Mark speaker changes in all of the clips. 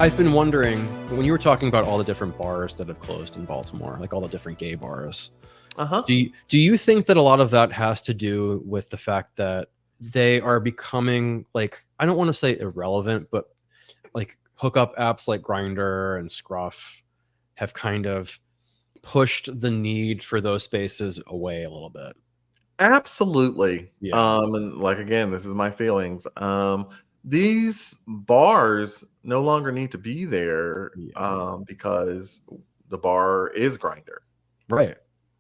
Speaker 1: I've been wondering, when you were talking about all the different bars that have closed in Baltimore, like all the different gay bars,
Speaker 2: Uh-huh.
Speaker 1: do you think that a lot of that has to do with the fact that they are becoming, like, I don't want to say irrelevant, but like hookup apps like Grindr and Scruff have kind of pushed the need for those spaces away a little bit?
Speaker 2: Absolutely.
Speaker 1: Yeah.
Speaker 2: And like again, this is my feelings. These bars no longer need to be there
Speaker 1: Yeah.
Speaker 2: because the bar is Grinder.
Speaker 1: Right.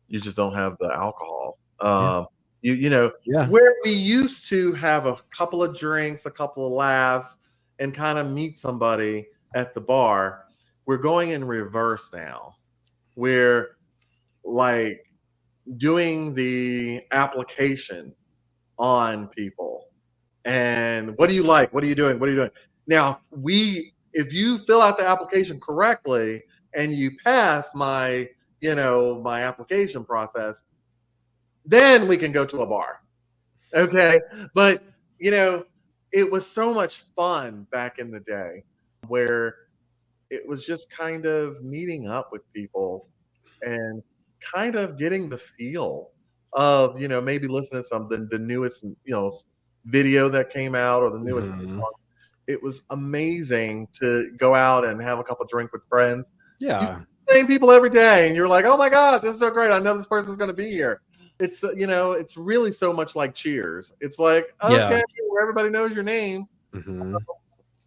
Speaker 2: You just don't have the alcohol.
Speaker 1: Yeah.
Speaker 2: You know,
Speaker 1: Yeah.
Speaker 2: where we used to have a couple of drinks, a couple of laughs, and kind of meet somebody at the bar, we're going in reverse now. We're like doing the application on people. And what do you like? What are you doing? What are you doing? Now, if you fill out the application correctly and you pass my application process, then we can go to a bar. Okay. But, you know, it was so much fun back in the day where it was just kind of meeting up with people and kind of getting the feel of, maybe listening to something, the newest, video that came out or the newest
Speaker 1: Hmm.
Speaker 2: song. It was amazing to go out and have a couple drink with friends. You see
Speaker 1: Yeah.
Speaker 2: the same people every day, and you're like, "Oh my god, this is so great! I know this person's going to be here." It's really so much like Cheers. It's like,
Speaker 1: Yeah.
Speaker 2: okay, where everybody knows your name.
Speaker 1: Hmm.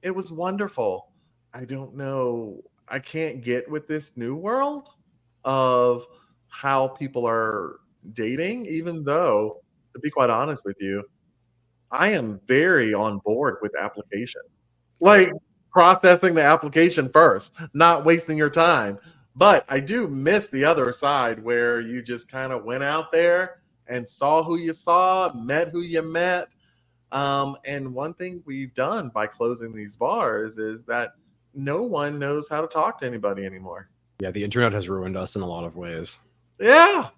Speaker 2: It was wonderful. I don't know. I can't get with this new world of how people are dating, even though, to be quite honest with you, I am very on board with application. Like processing the application first, not wasting your time. But I do miss the other side where you just kind of went out there and saw who you saw, met who you met. And one thing we've done by closing these bars is that no one knows how to talk to anybody anymore.
Speaker 1: Yeah. The internet has ruined us in a lot of ways.
Speaker 2: Yeah.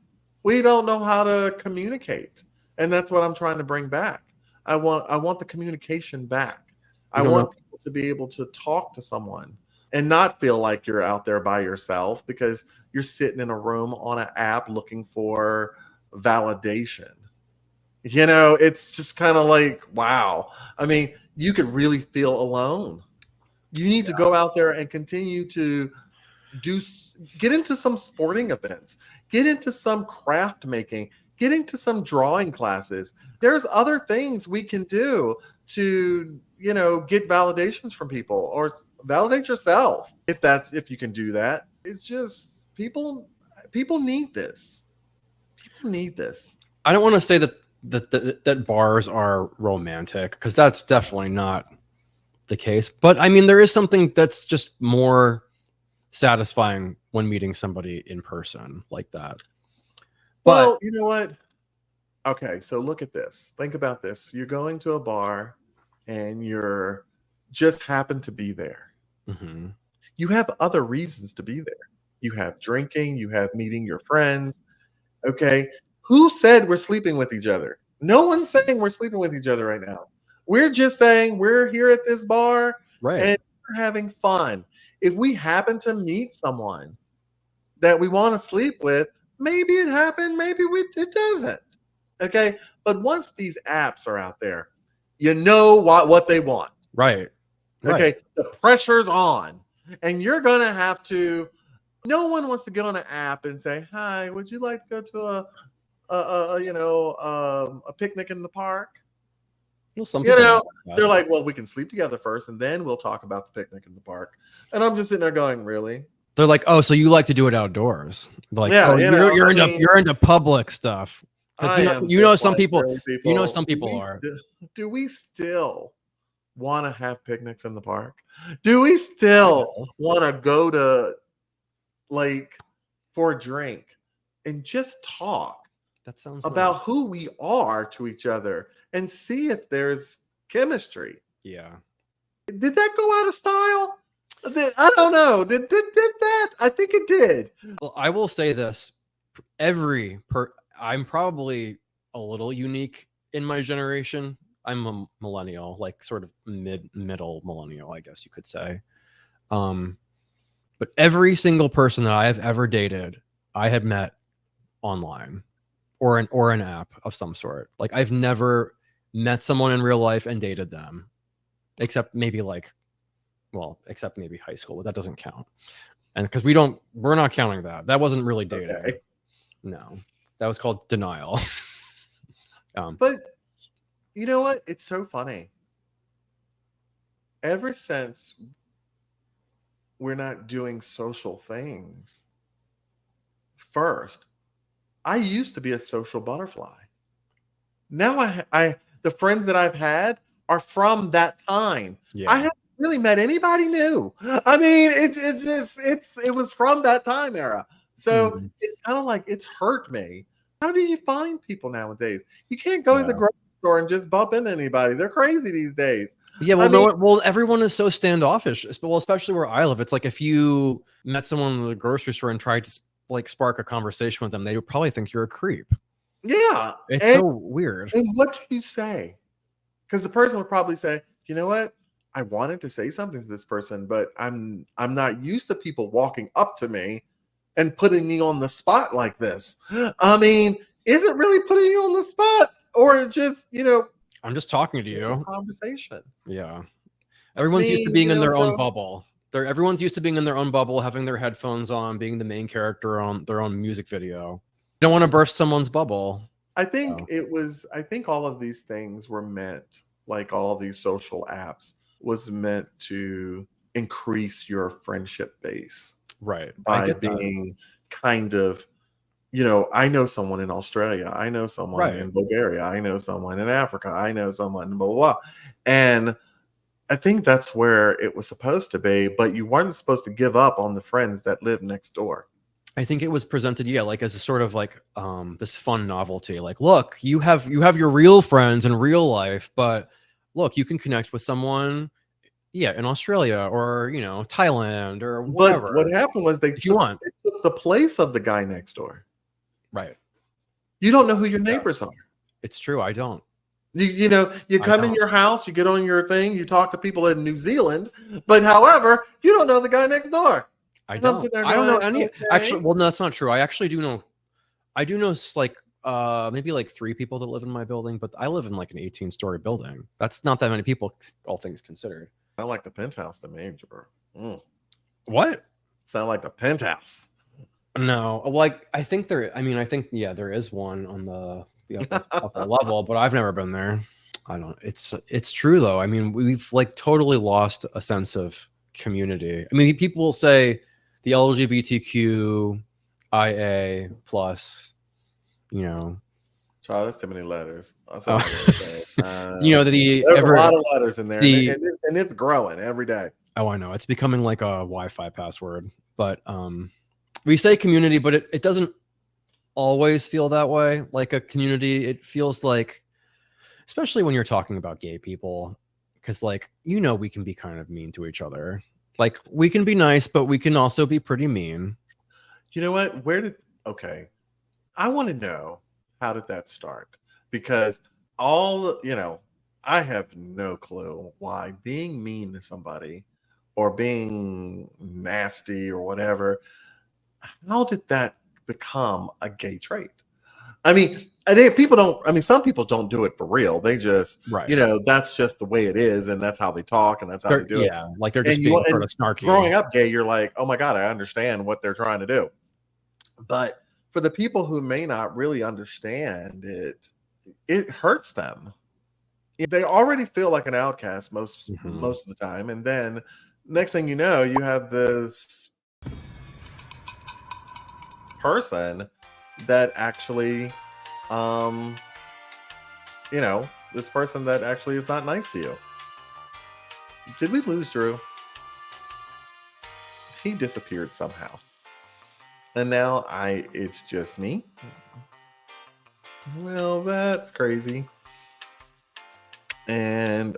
Speaker 2: We don't know how to communicate. And that's what I'm trying to bring back. I want the communication back. I
Speaker 1: We don't know.
Speaker 2: want people to be able to talk to someone and not feel like you're out there by yourself because you're sitting in a room on an app looking for validation. It's just kind of like, wow. I mean, you could really feel alone. You need to go out there and continue to do get into some sporting events, get into some craft making, get into some drawing classes. There's other things we can do to get validations from people or validate yourself if you can do that. It's just people need this. People need this.
Speaker 1: I don't want to say that bars are romantic, because that's definitely not the case. But I mean, there is something that's just more satisfying when meeting somebody in person like that. But
Speaker 2: Well, you know what? Okay, so look at this. Think about this. You're going to a bar and you're just happen to be there.
Speaker 1: mhm,
Speaker 2: You have other reasons to be there. You have drinking, you have meeting your friends. Okay. Who said we're sleeping with each other? No one's saying we're sleeping with each other right now. We're just saying we're here at this bar
Speaker 1: right,
Speaker 2: and we're having fun. If we happen to meet someone that we want to sleep with, maybe it happened, it doesn't. Okay. But once these apps are out there, you know what they want.
Speaker 1: right, right.
Speaker 2: Okay. The pressure's on. And you're gonna have to. No one wants to get on an app and say, "Hi, would you like to go to a picnic in the park?"
Speaker 1: Well, some
Speaker 2: You
Speaker 1: people
Speaker 2: know,
Speaker 1: might like
Speaker 2: they're
Speaker 1: that.
Speaker 2: like, "Well, we can sleep together first, and then we'll talk about the picnic in the park." And I'm just sitting there going, "Really?"
Speaker 1: They're like, "Oh, so you like to do it outdoors?" They're like,
Speaker 2: Yeah,
Speaker 1: "Oh, you're
Speaker 2: I
Speaker 1: into
Speaker 2: mean,
Speaker 1: you're into public stuff." Because
Speaker 2: I am just
Speaker 1: some
Speaker 2: like,
Speaker 1: people,
Speaker 2: really, people.
Speaker 1: some people are.
Speaker 2: Do we still want to have picnics in the park? Do we
Speaker 1: I
Speaker 2: still
Speaker 1: know.
Speaker 2: want to go to like for a drink and just talk
Speaker 1: That sounds
Speaker 2: about
Speaker 1: nice.
Speaker 2: who we are to each other and see if there's chemistry?
Speaker 1: Yeah.
Speaker 2: Did that go out of style? I don't know. Did that? I think it did.
Speaker 1: Well, I will say this: I'm probably a little unique in my generation. I'm a millennial, like sort of middle millennial, I guess you could say. But every single person that I have ever dated, I had met online or an app of some sort. Like I've never met someone in real life and dated them, except maybe except maybe high school, but that doesn't count. And because we're not counting that. That wasn't really dating.
Speaker 2: Okay.
Speaker 1: No, that was called denial.
Speaker 2: But you know what? It's so funny. Ever since we're not doing social things first, I used to be a social butterfly. Now the friends that I've had are from that time.
Speaker 1: Yeah.
Speaker 2: I haven't really met anybody new. I mean, it was from that time era. So it's kind of like it's hurt me. How do you find people nowadays? You can't go to the grocery store and just bump into anybody. They're crazy these days.
Speaker 1: Yeah, well, everyone is so standoffish. Well, especially where I live, it's like if you met someone in the grocery store and tried to like spark a conversation with them, they would probably think you're a creep.
Speaker 2: Yeah,
Speaker 1: it's so weird.
Speaker 2: And what do you say? Because the person would probably say, "You know what? I wanted to say something to this person, but I'm not used to people walking up to me and putting me on the spot like this." I mean, is it really putting you on the spot, or just
Speaker 1: I'm just talking to you.
Speaker 2: Conversation.
Speaker 1: Yeah. Everyone's used to being in their own bubble. Everyone's used to being in their own bubble, having their headphones on, being the main character on their own music video. You don't want to burst someone's bubble.
Speaker 2: I think I think all of these things were meant, like all these social apps, was meant to increase your friendship base.
Speaker 1: Right.
Speaker 2: By being kind of, I know someone in Australia. I know someone in Bulgaria. I know someone in Africa. I know someone in blah, blah, blah. And I think that's where it was supposed to be, but you weren't supposed to give up on the friends that live next door.
Speaker 1: I think it was presented, like as a sort of like this fun novelty. Like, look, you have your real friends in real life, but look, you can connect with someone, in Australia or Thailand or whatever.
Speaker 2: But what happened was they took the place of the guy next door.
Speaker 1: Right.
Speaker 2: You don't know who your neighbors are.
Speaker 1: It's true. I don't.
Speaker 2: You come in your house, you get on your thing, you talk to people in New Zealand, but however, you don't know the guy next door.
Speaker 1: I don't know any. Actually, well, no, that's not true. I actually do know. I do know like maybe like 3 people that live in my building, but I live in like an 18-story building. That's not that many people, all things considered.
Speaker 2: Sound like the penthouse to me, Jabber.
Speaker 1: What?
Speaker 2: Sound like the penthouse.
Speaker 1: No, like I think there is one on the upper level, but I've never been there. I don't. It's true though. I mean, we've like totally lost a sense of community. I mean, people will say the LGBTQ IA plus,
Speaker 2: Child, that's too many letters. That's
Speaker 1: there's
Speaker 2: a lot of letters in there, and it's growing every day.
Speaker 1: Oh, I know. It's becoming like a Wi-Fi password. But we say community, but it doesn't always feel that way. Like a community, it feels like, especially when you're talking about gay people, because like, we can be kind of mean to each other. Like we can be nice, but we can also be pretty mean.
Speaker 2: You know what? I want to know, how did that start? Because I have no clue why being mean to somebody or being nasty or whatever, how did that become a gay trait? I mean, some people don't do it for real. They just, that's just the way it is, and that's how they talk, and that's how they do it.
Speaker 1: Yeah, like they're just being sort of snarky.
Speaker 2: Growing up gay, you're like, oh my God, I understand what they're trying to do. But for the people who may not really understand it, it hurts them. They already feel like an outcast most of the time, and then next thing you know, you have this person that actually, this person that actually is not nice to you. Did we lose Drew? He disappeared somehow. And now it's just me. Well, that's crazy. And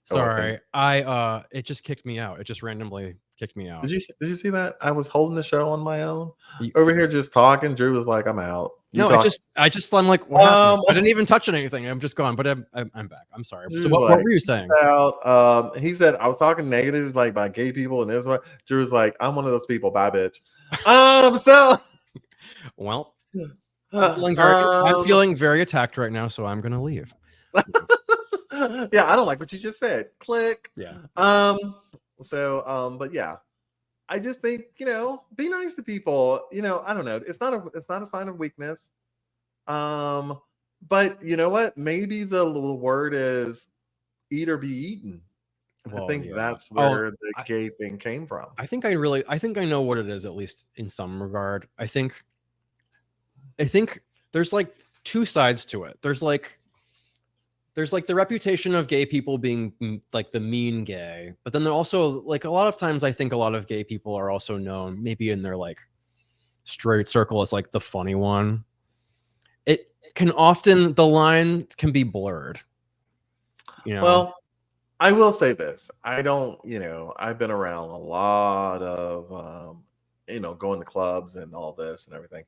Speaker 1: sorry, it just kicked me out. It just randomly kicked me out.
Speaker 2: Did you see that? I was holding the show on my own
Speaker 1: You-
Speaker 2: over here just talking. Drew was like, "I'm out." You
Speaker 1: no,
Speaker 2: talk.
Speaker 1: I'm like, what happened?
Speaker 2: Um,
Speaker 1: I didn't even touch anything. I'm just gone, but I'm back. I'm sorry. So
Speaker 2: Drew's
Speaker 1: what
Speaker 2: like,
Speaker 1: were you saying?
Speaker 2: out. He said I was talking negative like by gay people and this one. Drew was like, "I'm one of those people." Bye, bitch. So
Speaker 1: Well,
Speaker 2: um,
Speaker 1: I'm feeling very attacked right now, so I'm gonna leave.
Speaker 2: yeah, I don't like what you just said. Click.
Speaker 1: Yeah.
Speaker 2: But yeah, I just think, be nice to people. I don't know. It's not a sign of weakness. But you know what? Maybe the word is eat or be eaten.
Speaker 1: Well,
Speaker 2: I think
Speaker 1: yeah.
Speaker 2: that's where the gay thing came from.
Speaker 1: I think I know what it is, at least in some regard. I think there's like two sides to it. There's like the reputation of gay people being like the mean gay, but then they're also like a lot of times I think a lot of gay people are also known maybe in their like straight circle as like the funny one. It can often, the line can be blurred.
Speaker 2: Well, I will say this. I don't, I've been around a lot of going to clubs and all this and everything.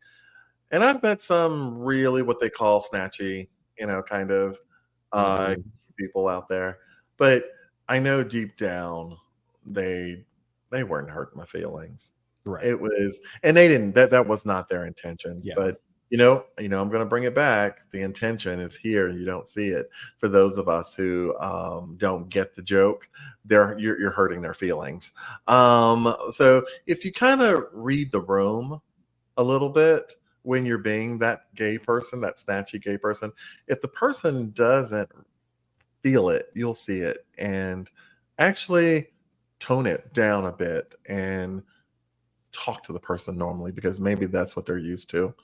Speaker 2: And I've met some really what they call snatchy, kind of people out there. But I know deep down they weren't hurting my feelings.
Speaker 1: Right.
Speaker 2: It was, and they didn't, that was not their intentions.
Speaker 1: Yeah.
Speaker 2: But I'm going to bring it back. The intention is here. You don't see it. For those of us who don't get the joke, you're hurting their feelings. So if you kind of read the room a little bit when you're being that gay person, that snatchy gay person, if the person doesn't feel it, you'll see it, and actually tone it down a bit and talk to the person normally, because maybe that's what they're used to.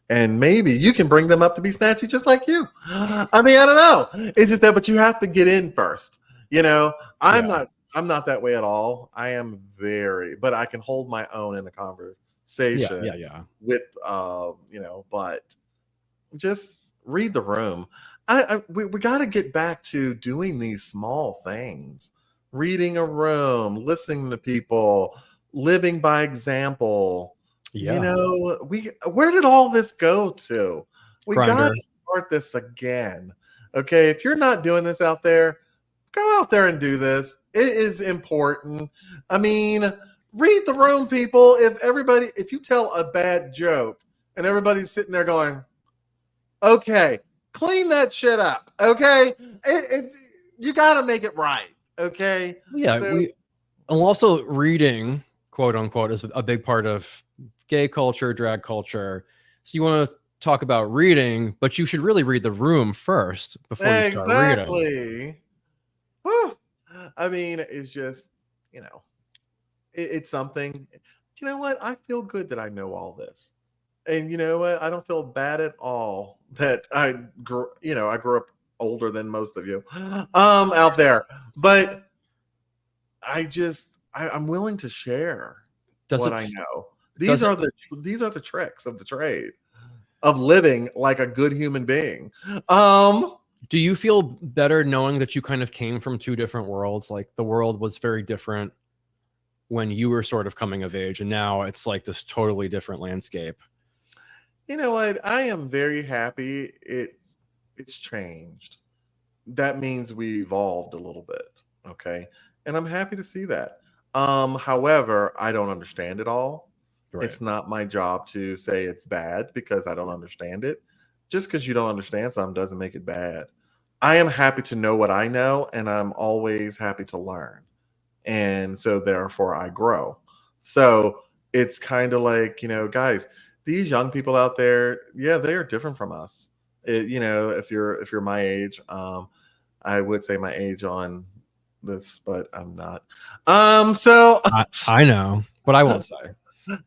Speaker 2: And maybe you can bring them up to be snatchy just like you. I mean, I don't know. It's just that, but you have to get in first. I'm not that way at all. I am but I can hold my own in a conversation.
Speaker 1: Yeah.
Speaker 2: With but just read the room. We got to get back to doing these small things. Reading a room, listening to people, living by example.
Speaker 1: Yeah.
Speaker 2: Where did all this go to? We
Speaker 1: Grindr.
Speaker 2: got to start this again. Okay, if you're not doing this out there, go out there and do this. It is important. I mean, read the room, people. If you tell a bad joke and everybody's sitting there going, okay, clean that shit up. Okay, you got to make it right. Okay.
Speaker 1: Yeah. And also reading, quote unquote, is a big part of gay culture, drag culture. So you want to talk about reading, but you should really read the room first before you start reading.
Speaker 2: Exactly. Whew. I mean, it's just, it's something. You know what? I feel good that I know all this. And you know what? I don't feel bad at all that I grew up older than most of you out there. But I'm willing to share what I know. These are the tricks of the trade of living like a good human being.
Speaker 1: Do you feel better knowing that you kind of came from two different worlds? Like the world was very different when you were sort of coming of age, and now it's like this totally different landscape.
Speaker 2: You know what? I am very happy it's changed. That means we evolved a little bit. Okay. And I'm happy to see that. However, I don't understand it all. Right. It's not my job to say it's bad because I don't understand it. Just because you don't understand something doesn't make it bad. I am happy to know what I know, and I'm always happy to learn. And so therefore I grow. So it's kind of like, guys, these young people out there, yeah, they are different from us. If you're my age, I would say my age on this, but I'm not. So
Speaker 1: I know, but I won't say.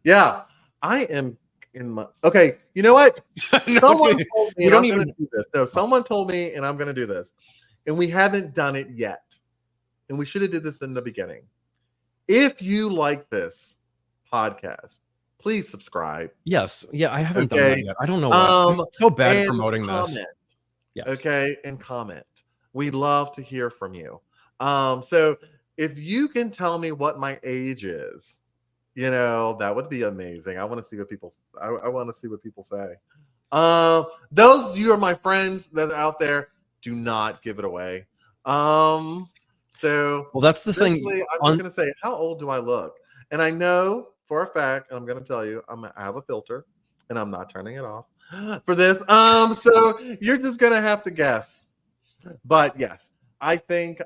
Speaker 2: Yeah, I am in my. Okay, you know what?
Speaker 1: No,
Speaker 2: someone told me, and I'm going to do this. No, someone told me, and I'm going to do this, and we haven't done it yet, and we should have did this in the beginning. If you like this podcast, please subscribe.
Speaker 1: Yes, yeah, I haven't done that yet. I don't know why. I'm so bad at promoting this.
Speaker 2: Yes. Okay, and comment. We'd love to hear from you. So if you can tell me what my age is, you know, that would be amazing. I want to see what people. I want to see what people say. Those you are my friends that are out there. Do not give it away. So
Speaker 1: Well, that's the thing.
Speaker 2: basically, I'm just gonna say, how old do I look? And I know for a fact, and I'm gonna tell you, I have a filter, and I'm not turning it off for this. So you're just gonna have to guess. But yes, I think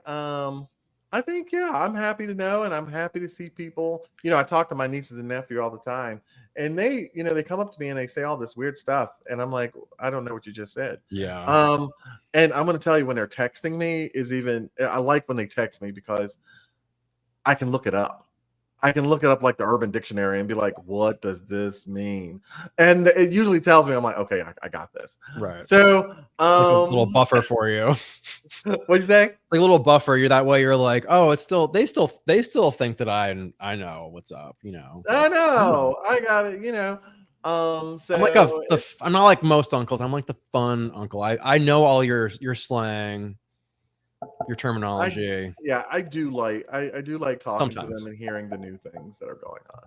Speaker 2: yeah, I'm happy to know, and I'm happy to see people. You know, I talk to my nieces and nephew all the time, and they, you know, they come up to me and they say all this weird stuff, and I'm like, I don't know what you just said.
Speaker 1: Yeah.
Speaker 2: And I'm gonna tell you, when they're texting me, is even I like when they text me because I can look it up. I can look it up like the Urban Dictionary and be like, what does this mean? And it usually tells me, I'm like, okay, I got this.
Speaker 1: Right.
Speaker 2: So
Speaker 1: Like a little buffer for you.
Speaker 2: What'd you say?
Speaker 1: Like a little buffer. You're that way. You're like, oh, it's still they still think that I know what's up. You know.
Speaker 2: I know. I got it. You know. So
Speaker 1: I'm like I'm not like most uncles. I'm like the fun uncle. I know all your slang, your terminology.
Speaker 2: I do like talking to them
Speaker 1: Sometimes.
Speaker 2: and hearing the new things that are going on.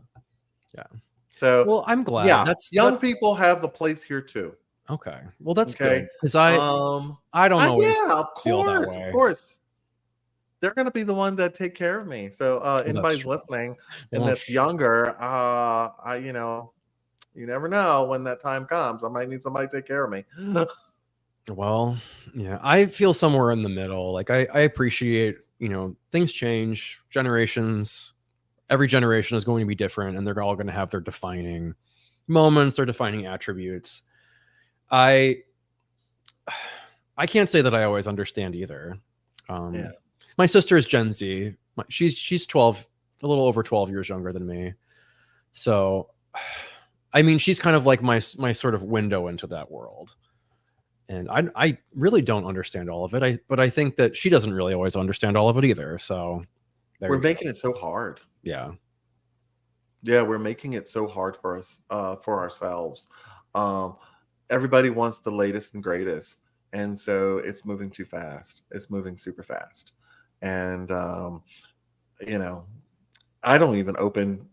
Speaker 1: Yeah.
Speaker 2: So
Speaker 1: Well, I'm glad.
Speaker 2: Yeah,
Speaker 1: That's
Speaker 2: young people have the place here too.
Speaker 1: okay. Well, that's
Speaker 2: Okay.
Speaker 1: good because I don't always
Speaker 2: Yeah, of
Speaker 1: feel that
Speaker 2: course,
Speaker 1: way.
Speaker 2: of course. They're gonna be the one that take care of me. So anybody's
Speaker 1: true.
Speaker 2: listening and
Speaker 1: Well,
Speaker 2: that's younger, I you know, you never know when that time comes. I might need somebody to take care of me.
Speaker 1: well, yeah, I feel somewhere in the middle. Like I appreciate, you know, things change, generations. Every generation is going to be different, and they're all going to have their defining moments, their defining attributes. I can't say that I always understand either.
Speaker 2: Yeah.
Speaker 1: My sister is Gen Z. She's 12, a little over 12 years younger than me. So, I mean, she's kind of like my sort of window into that world. And I really don't understand all of it. But I think that she doesn't really always understand all of it either. So
Speaker 2: We're making it so hard.
Speaker 1: Yeah.
Speaker 2: Yeah, we're making it so hard for us, for ourselves. Everybody wants the latest and greatest, and so it's moving too fast. It's moving super fast, and you know, I don't even open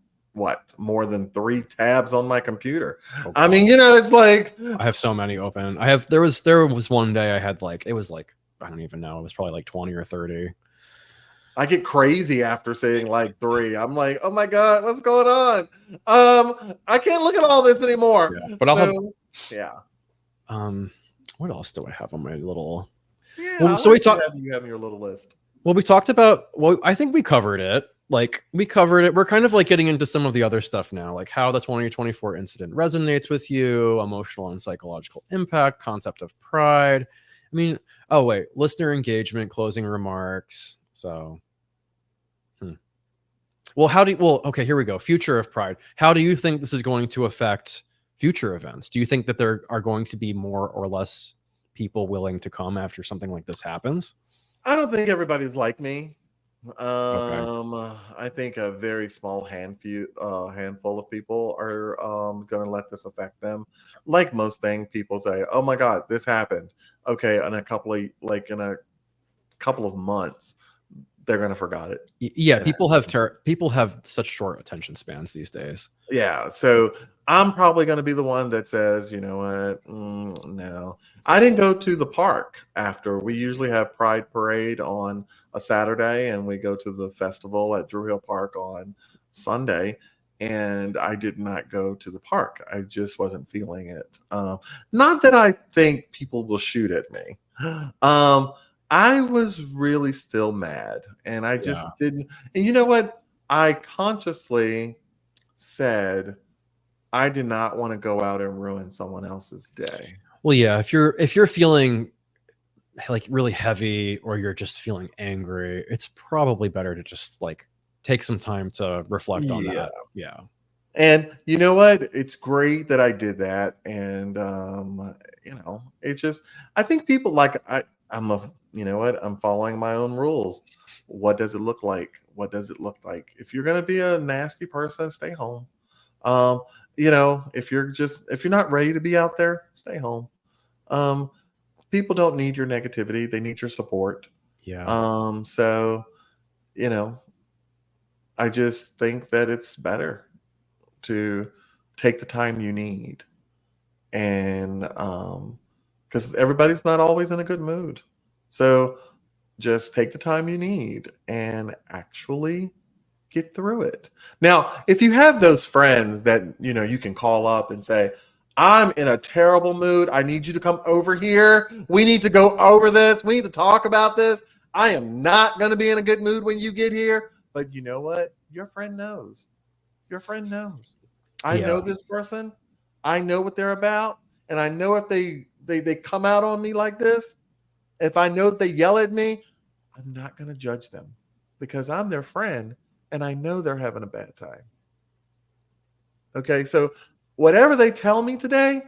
Speaker 2: more than 3 tabs on my computer.
Speaker 1: Oh,
Speaker 2: I mean, you know, it's like
Speaker 1: I have so many open. There was one day I had like, it was like, I don't even know. It was probably like 20 or 30.
Speaker 2: I get crazy after saying like 3. I'm like, oh my god, what's going on? I can't look at all this anymore.
Speaker 1: Yeah, but I'll have what else do I have on my little?
Speaker 2: Yeah,
Speaker 1: well, so we talked.
Speaker 2: You have your little list.
Speaker 1: Well, we talked about. Well, I think we covered it. Like we covered it. We're kind of like getting into some of the other stuff now, like how the 2024 incident resonates with you, emotional and psychological impact, concept of pride. I mean, oh wait, listener engagement, closing remarks. So, well, okay, here we go. Future of pride. How do you think this is going to affect future events? Do you think that there are going to be more or less people willing to come after something like this happens?
Speaker 2: I don't think everybody's like me.
Speaker 1: Okay.
Speaker 2: I think a very small handful of people are going to let this affect them. Like most things, people say, "Oh my God, this happened." Okay, in a couple of months, they're going to forget it.
Speaker 1: Yeah, people have such short attention spans these days.
Speaker 2: Yeah, so I'm probably going to be the one that says, you know what, no. I didn't go to the park after. We usually have Pride Parade on a Saturday, and we go to the festival at Drew Hill Park on Sunday, and I did not go to the park. I just wasn't feeling it. Not that I think people will shoot at me. I was really still mad, and I just didn't. And you know what? I consciously said I did not want to go out and ruin someone else's day.
Speaker 1: Well, yeah, if you're feeling like really heavy or you're just feeling angry, it's probably better to just like take some time to reflect on that. Yeah.
Speaker 2: And you know what? It's great that I did that. And you know, it just I think people like you know what? I'm following my own rules. What does it look like? What does it look like? If you're gonna be a nasty person, stay home. You know, if you're not ready to be out there, stay home. People don't need your negativity, they need your support.
Speaker 1: Yeah.
Speaker 2: So you know, I just think that it's better to take the time you need. And because everybody's not always in a good mood. So just take the time you need and actually get through it. Now, if you have those friends that you can call up and say, I'm in a terrible mood. I need you to come over here. We need to go over this. We need to talk about this. I am not going to be in a good mood when you get here. But you know what? Your friend knows. Your friend knows. I know
Speaker 1: Yeah.
Speaker 2: this person. I know what they're about. And I know if they come out on me like this, if I know that they yell at me, I'm not going to judge them because I'm their friend and I know they're having a bad time. Okay. So whatever they tell me today,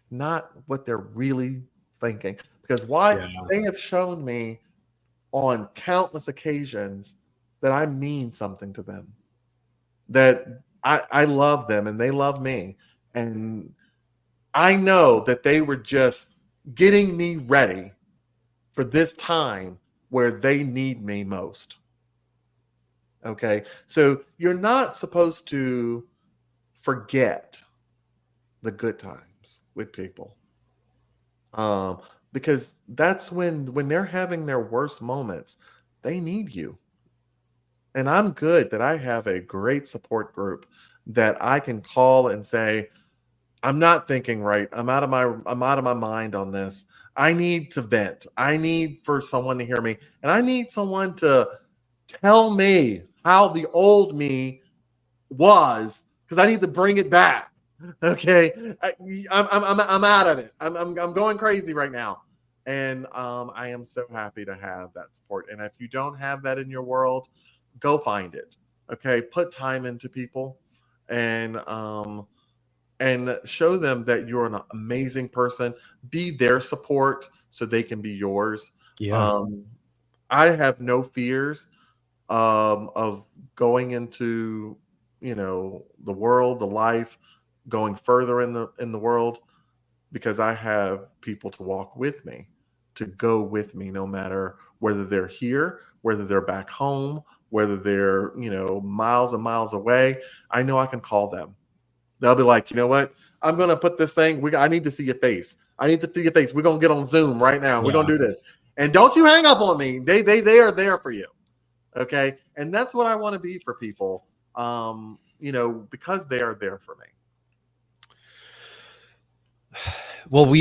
Speaker 2: not what they're really thinking. Because why?
Speaker 1: Yeah.
Speaker 2: They have shown me on countless occasions that I mean something to them, that I love them and they love me. And I know that they were just getting me ready for this time where they need me most. Okay. So you're not supposed to forget the good times with people. Um, because that's when they're having their worst moments, they need you. And I'm good that I have a great support group that I can call and say, I'm not thinking right. I'm out of my mind on this. I need to vent. I need for someone to hear me. And I need someone to tell me how the old me was because I need to bring it back. Okay, I'm out of it. I'm going crazy right now, and I am so happy to have that support. And if you don't have that in your world, go find it. Okay, put time into people, and show them that you're an amazing person. Be their support so they can be yours.
Speaker 1: Yeah.
Speaker 2: Um, I have no fears of going into the world, the life, going further in the world because I have people to walk with me, to go with me, no matter whether they're here, whether they're back home, whether they're miles and miles away. I know I can call them. They'll be like, you know what? I'm gonna put this thing. I need to see your face. I need to see your face. We're gonna get on Zoom right now. We're gonna
Speaker 1: Yeah.
Speaker 2: do this. And don't you hang up on me. They are there for you. Okay. And that's what I want to be for people. Because they are there for me.
Speaker 1: Well,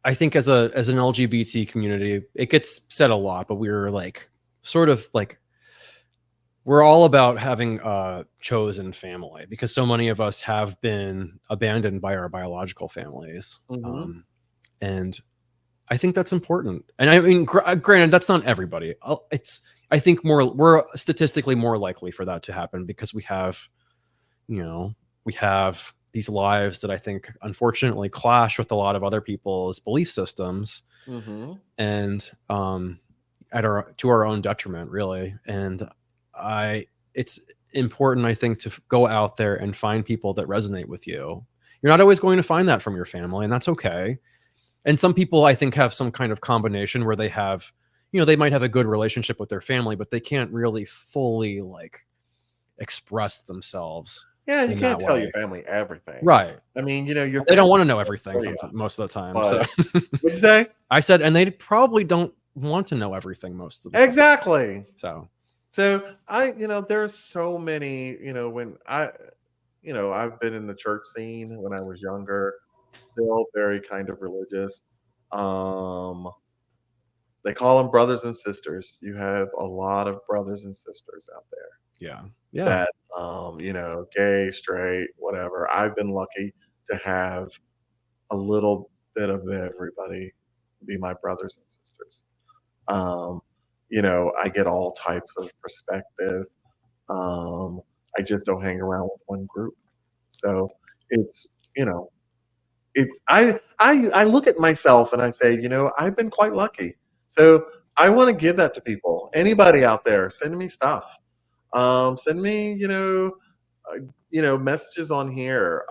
Speaker 1: I think as an LGBT community, it gets said a lot, but we're like sort of like we're all about having a chosen family because so many of us have been abandoned by our biological families.
Speaker 2: Mm-hmm.
Speaker 1: And I think that's important. And I mean, granted, that's not everybody. I think we're statistically more likely for that to happen because we have these lives that I think unfortunately clash with a lot of other people's belief systems,
Speaker 2: Mm-hmm.
Speaker 1: and to our own detriment, really. And it's important, I think, to go out there and find people that resonate with you. You're not always going to find that from your family, and that's okay. And some people, I think, have some kind of combination where they have, they might have a good relationship with their family, but they can't really fully like express themselves
Speaker 2: Yeah, you
Speaker 1: in that
Speaker 2: can't tell your
Speaker 1: way.
Speaker 2: family everything.
Speaker 1: Right.
Speaker 2: I mean, your
Speaker 1: They don't
Speaker 2: family
Speaker 1: want to know everything
Speaker 2: for you.
Speaker 1: sometimes, most of the time. So
Speaker 2: But what'd you say?
Speaker 1: I said, and they probably don't want to know everything most of the time.
Speaker 2: Exactly.
Speaker 1: So
Speaker 2: there's so many, when I've been in the church scene when I was younger, still very kind of religious. Um, they call them brothers and sisters. You have a lot of brothers and sisters out there
Speaker 1: yeah. Yeah.
Speaker 2: that, gay, straight, whatever. I've been lucky to have a little bit of everybody be my brothers and sisters. Um, I get all types of perspective. Um, I just don't hang around with one group. So it's, you know, it's I look at myself and I say, I've been quite lucky. So I want to give that to people. Anybody out there, send me stuff. Send me, messages on here.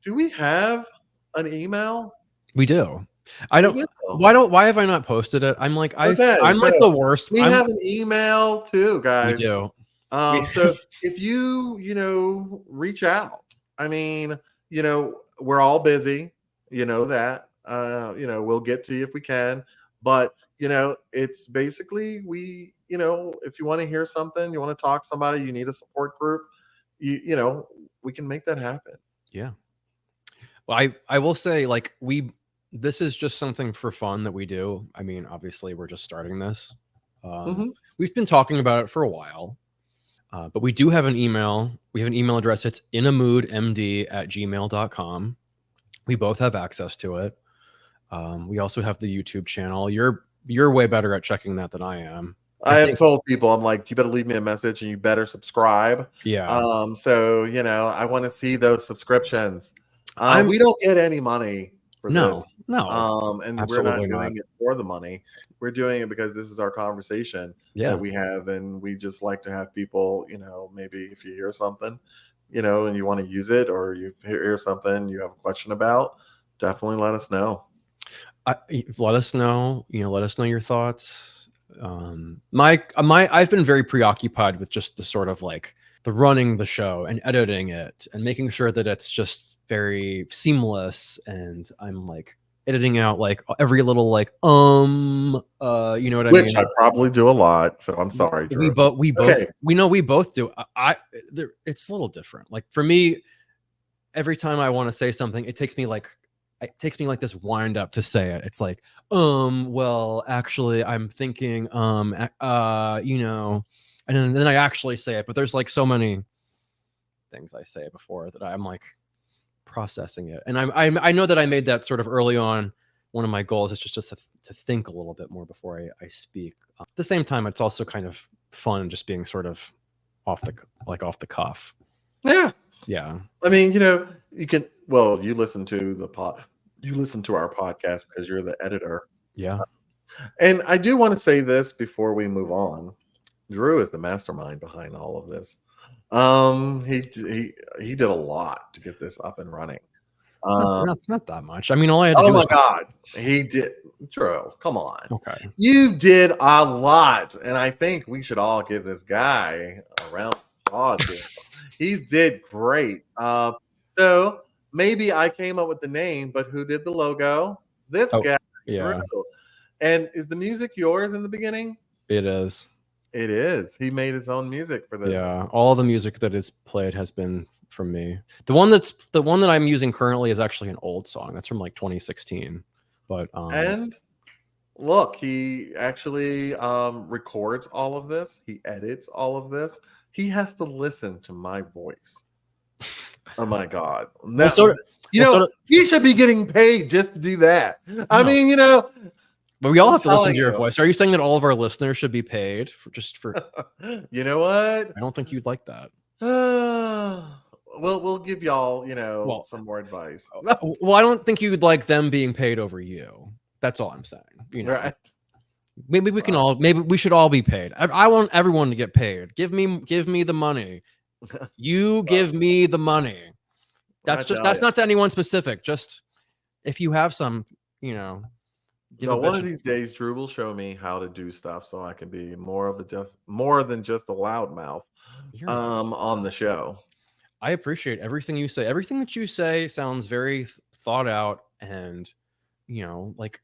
Speaker 2: Do we have an email?
Speaker 1: We do. I
Speaker 2: We
Speaker 1: don't.
Speaker 2: will.
Speaker 1: Why have I not posted it? I'm like
Speaker 2: Okay,
Speaker 1: I'm
Speaker 2: so
Speaker 1: like the worst.
Speaker 2: we have an email too,
Speaker 1: We
Speaker 2: guys.
Speaker 1: do. We
Speaker 2: So if you reach out, I mean, we're all busy, that. We'll get to you if we can, but it's basically if you want to hear something, you want to talk to somebody, you need a support group, we can make that happen.
Speaker 1: yeah. Well, I will say like this is just something for fun that we do. I mean, obviously we're just starting this.
Speaker 2: Hmm.
Speaker 1: We've been talking about it for a while. But we do have an email. We have an email address. It's inamoodmd@gmail.com. We both have access to it. We also have the YouTube channel. You're way better at checking that than I am. I
Speaker 2: I have
Speaker 1: think.
Speaker 2: told people, I'm like, you better leave me a message and you better subscribe.
Speaker 1: Yeah.
Speaker 2: So I want to see those subscriptions.
Speaker 1: I'm
Speaker 2: We don't get any money for
Speaker 1: no,
Speaker 2: this.
Speaker 1: no,
Speaker 2: And we're not
Speaker 1: absolutely not.
Speaker 2: doing it for the money. We're doing it because this is our conversation that
Speaker 1: Yeah.
Speaker 2: we have, and we just like to have people, maybe if you hear something, and you want to use it, or you hear something you have a question about, definitely let us know.
Speaker 1: Let us know. Let us know your thoughts. I've been very preoccupied with just the sort of like the running the show and editing it and making sure that it's just very seamless. And I'm like editing out like every little like you know what I
Speaker 2: Which I
Speaker 1: mean?
Speaker 2: probably do a lot. So I'm sorry,
Speaker 1: We
Speaker 2: Drew.
Speaker 1: both we both
Speaker 2: Okay.
Speaker 1: we know we both do. It's a little different. Like for me, every time I want to say something, it takes me like this wind up to say it. It's like, well, actually, I'm thinking, and then I actually say it. But there's like so many things I say before that I'm like processing it, and I know that I made that sort of early on. One of my goals is just to think a little bit more before I speak. At the same time, it's also kind of fun just being sort of off the cuff.
Speaker 2: Yeah.
Speaker 1: Yeah.
Speaker 2: I mean, you can, well, you listen to you listen to our podcast because you're the editor.
Speaker 1: Yeah.
Speaker 2: And I do want to say this before we move on. Drew is the mastermind behind all of this. He did a lot to get this up and running.
Speaker 1: Not that much. I mean, all I had to
Speaker 2: Oh
Speaker 1: do was
Speaker 2: my God, he did. Drew, come on.
Speaker 1: okay.
Speaker 2: You did a lot. And I think we should all give this guy a round of applause here. He's did great. So maybe I came up with the name, but who did the logo? This
Speaker 1: Oh,
Speaker 2: guy, Drew.
Speaker 1: yeah,
Speaker 2: And is the music yours in the beginning?
Speaker 1: it is.
Speaker 2: It is. He made his own music for this.
Speaker 1: Yeah, all the music that is played has been from me. The one that I'm using currently is actually an old song. That's from like 2016. But
Speaker 2: And look, he actually records all of this. He edits all of this. He has to listen to my voice. Oh my God.
Speaker 1: well, sort of,
Speaker 2: He should be getting paid just to do that. I
Speaker 1: no,
Speaker 2: mean,
Speaker 1: but we all
Speaker 2: I'm
Speaker 1: have to listen
Speaker 2: telling
Speaker 1: to your
Speaker 2: you.
Speaker 1: voice. Are you saying that all of our listeners should be paid for?
Speaker 2: You know what?
Speaker 1: I don't think you'd like that.
Speaker 2: We'll give y'all,
Speaker 1: Well,
Speaker 2: some more advice.
Speaker 1: well, I don't think you'd like them being paid over you. That's all I'm saying.
Speaker 2: Right.
Speaker 1: Maybe we can all. Maybe we should all be paid. I want everyone to get paid. Give me the money. You give me the money. That's not to anyone specific. Just if you have some, give
Speaker 2: No,
Speaker 1: a
Speaker 2: one
Speaker 1: bitch.
Speaker 2: of these days, Drew will show me how to do stuff so I can be more than just a loudmouth on the show.
Speaker 1: I appreciate everything you say. Everything that you say sounds very thought out, and like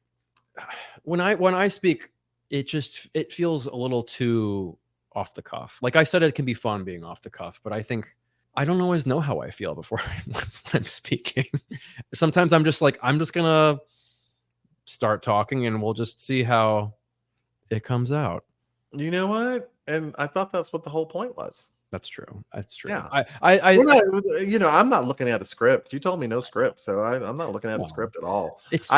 Speaker 1: when I speak, it feels a little too off the cuff. Like I said, it can be fun being off the cuff, but I think I don't always know how I feel before I'm speaking. Sometimes I'm just like, I'm just gonna start talking and we'll just see how it comes out.
Speaker 2: You know what? And I thought that's what the whole point was.
Speaker 1: That's true. That's true.
Speaker 2: Yeah.
Speaker 1: I
Speaker 2: We're not, I'm not looking at a script. You told me no script, so I'm not looking at a
Speaker 1: well,
Speaker 2: script at all.
Speaker 1: it's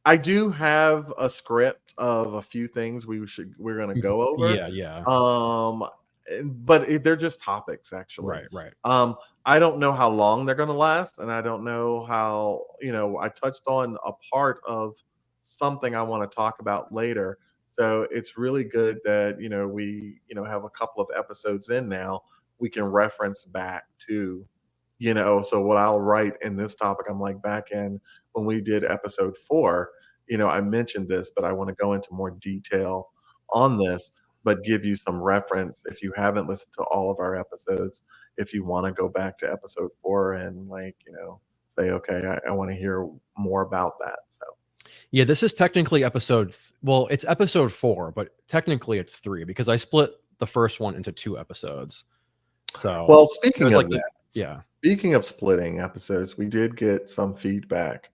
Speaker 2: I do have a script of a few things we're gonna go over.
Speaker 1: yeah.
Speaker 2: But they're just topics actually.
Speaker 1: Right.
Speaker 2: I don't know how long they're gonna last, and I don't know how, I touched on a part of something I want to talk about later. So it's really good that we have a couple of episodes in now. We can reference back to, so what I'll write in this topic, I'm like back in when we did episode 4, I mentioned this, but I want to go into more detail on this, but give you some reference if you haven't listened to all of our episodes. If you want to go back to episode 4 and say, okay, I want to hear more about that. So
Speaker 1: Yeah, this is technically it's episode 4, but technically it's 3 because I split the first one into 2 episodes. So
Speaker 2: well, speaking of that,
Speaker 1: yeah.
Speaker 2: Speaking of splitting episodes, we did get some feedback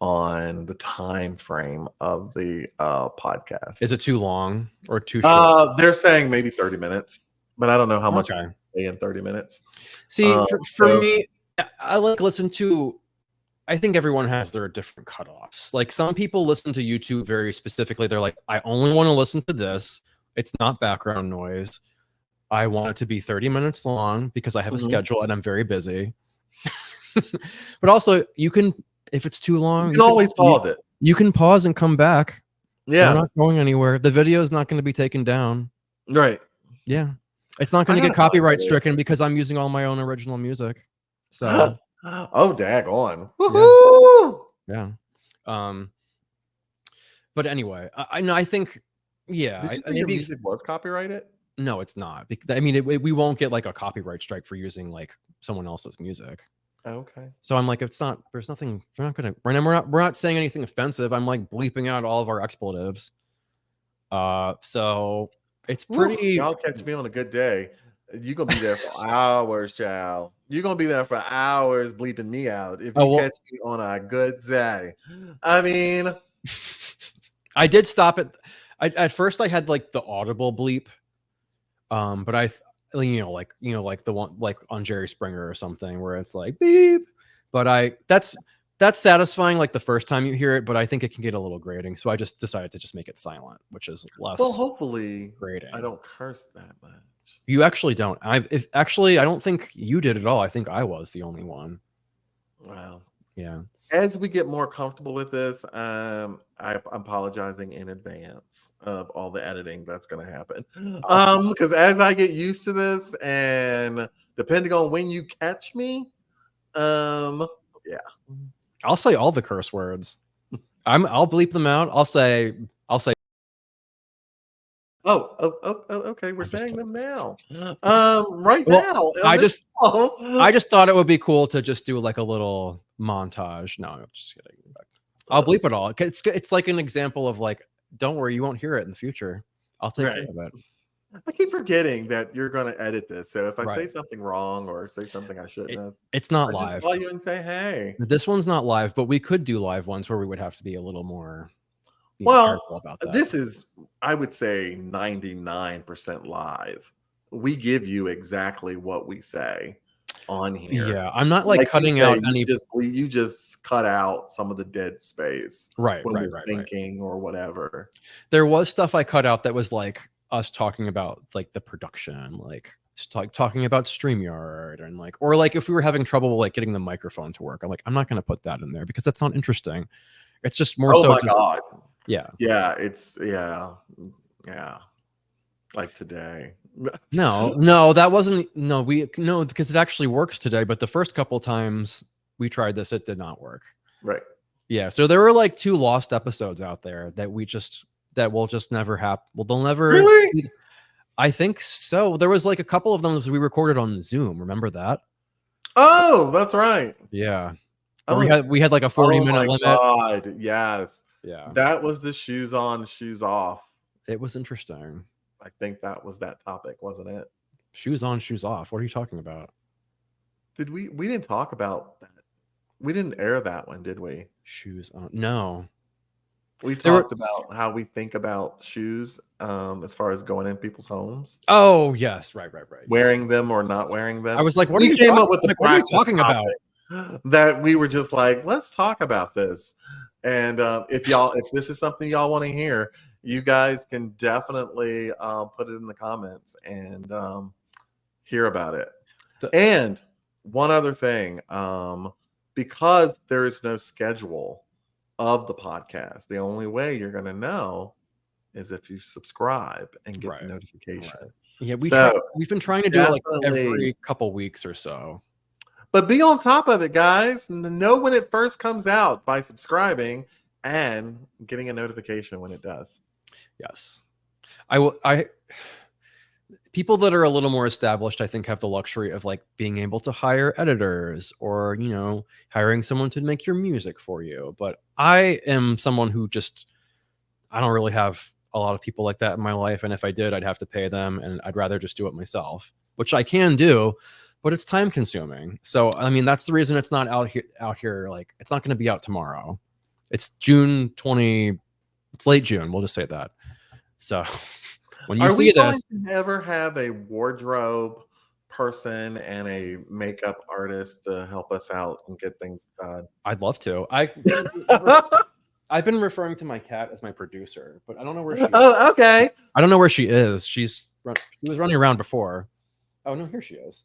Speaker 2: on the time frame of the podcast.
Speaker 1: Is it too long or too short?
Speaker 2: They're saying maybe 30 minutes, but I don't know how much
Speaker 1: Okay.
Speaker 2: in 30 minutes.
Speaker 1: See, for me, I listen to. I think everyone has their different cutoffs. Like some people listen to YouTube very specifically. They're like, I only want to listen to this. It's not background noise. I want it to be 30 minutes long because I have a schedule and I'm very busy. But also, you can, if it's too long,
Speaker 2: you can always pause it.
Speaker 1: You can pause and come back.
Speaker 2: Yeah.
Speaker 1: We're not going anywhere. The video is not going to be taken down.
Speaker 2: Right.
Speaker 1: Yeah. It's not going to get copyright stricken because I'm using all my own original music. So.
Speaker 2: Oh, daggone. Woohoo!
Speaker 1: Yeah. But anyway, I think, yeah.
Speaker 2: Did you say your music was copyrighted?
Speaker 1: No, it's not. I mean, we won't get like a copyright strike for using like someone else's music.
Speaker 2: Okay.
Speaker 1: So I'm like, it's not. There's nothing. We're not gonna. We're not saying anything offensive. I'm like bleeping out all of our expletives. So it's pretty.
Speaker 2: Y'all catch me on a good day. You're gonna be there for hours, child. You're gonna be there for hours bleeping me out if you catch me on a good day. I mean,
Speaker 1: I did stop it. At first I had like the audible bleep, but like the one like on Jerry Springer or something where it's like beep. But that's satisfying like the first time you hear it, but I think it can get a little grating. So I just decided to just make it silent, which is less.
Speaker 2: Well, hopefully
Speaker 1: grating.
Speaker 2: I don't curse that much.
Speaker 1: You actually don't. I don't think you did at all. I think I was the only one.
Speaker 2: Wow.
Speaker 1: Yeah.
Speaker 2: As we get more comfortable with this, I'm apologizing in advance of all the editing that's going to happen. Because as I get used to this, and depending on when you catch me, yeah,
Speaker 1: I'll say all the curse words. I'll bleep them out. I'll say.
Speaker 2: Oh, okay. We're saying them now. Right now.
Speaker 1: I just thought it would be cool to just do like a little montage. No, I'm just kidding. I'll bleep it all. It's like an example of like, don't worry, you won't hear it in the future. I'll take care of it.
Speaker 2: I keep forgetting that you're going to edit this. So if I say something wrong or say something I shouldn't have,
Speaker 1: it's not live.
Speaker 2: Just call you and say, hey.
Speaker 1: This one's not live, but we could do live ones where we would have to be a little more.
Speaker 2: About that. This is, I would say, 99% live. We give you exactly what we say on here.
Speaker 1: Yeah, I'm not like cutting out any.
Speaker 2: You just cut out some of the dead space,
Speaker 1: right?
Speaker 2: Thinking or whatever.
Speaker 1: There was stuff I cut out that was like us talking about like the production, like talking about StreamYard and like, or like if we were having trouble like getting the microphone to work. I'm like, I'm not going to put that in there because that's not interesting. It's just more so.
Speaker 2: Oh my god.
Speaker 1: Yeah.
Speaker 2: It's like today.
Speaker 1: No, that wasn't. No, because it actually works today. But the first couple times we tried this, it did not work.
Speaker 2: Right.
Speaker 1: Yeah. So there were like 2 lost episodes out there that will just never happen. Well, they'll never.
Speaker 2: Really?
Speaker 1: I think so. There was like a couple of them that we recorded on Zoom. Remember that?
Speaker 2: Oh, that's right.
Speaker 1: Yeah. We had like a 40-minute limit.
Speaker 2: God, yes.
Speaker 1: Yeah.
Speaker 2: That was the shoes on, shoes off.
Speaker 1: It was interesting.
Speaker 2: I think that was that topic, wasn't it?
Speaker 1: Shoes on, shoes off. What are you talking about?
Speaker 2: Did we didn't talk about that. We didn't air that one, did we?
Speaker 1: Shoes on. No.
Speaker 2: We talked about how we think about shoes as far as going in people's homes.
Speaker 1: Oh, yes. Right.
Speaker 2: Wearing them or not wearing them.
Speaker 1: I was like, what
Speaker 2: are you
Speaker 1: talking about?
Speaker 2: That we were just like, let's talk about this. And if this is something y'all want to hear, you guys can definitely put it in the comments and hear about it. And one other thing, because there is no schedule of the podcast, the only way you're going to know is if you subscribe and get the notification.
Speaker 1: Right. Yeah, we've been trying to do it like every couple weeks or so.
Speaker 2: But be on top of it, guys. Know when it first comes out by subscribing and getting a notification when it does.
Speaker 1: Yes. I people that are a little more established, I think, have the luxury of like being able to hire editors or, hiring someone to make your music for you. But I am someone who I don't really have a lot of people like that in my life. And if I did, I'd have to pay them, and I'd rather just do it myself, which I can do, but it's time consuming. So, I mean, that's the reason it's not out here. Like, it's not going to be out tomorrow. It's June 20. It's late June. We'll just say that. So when you
Speaker 2: Are
Speaker 1: see
Speaker 2: we going
Speaker 1: this,
Speaker 2: to ever have a wardrobe person and a makeup artist to help us out and get things done?
Speaker 1: I'd love to. I've been referring to my cat as my producer, but I don't know where she is.
Speaker 2: Oh, okay.
Speaker 1: I don't know where she is. She was running around before. Oh no, here she is.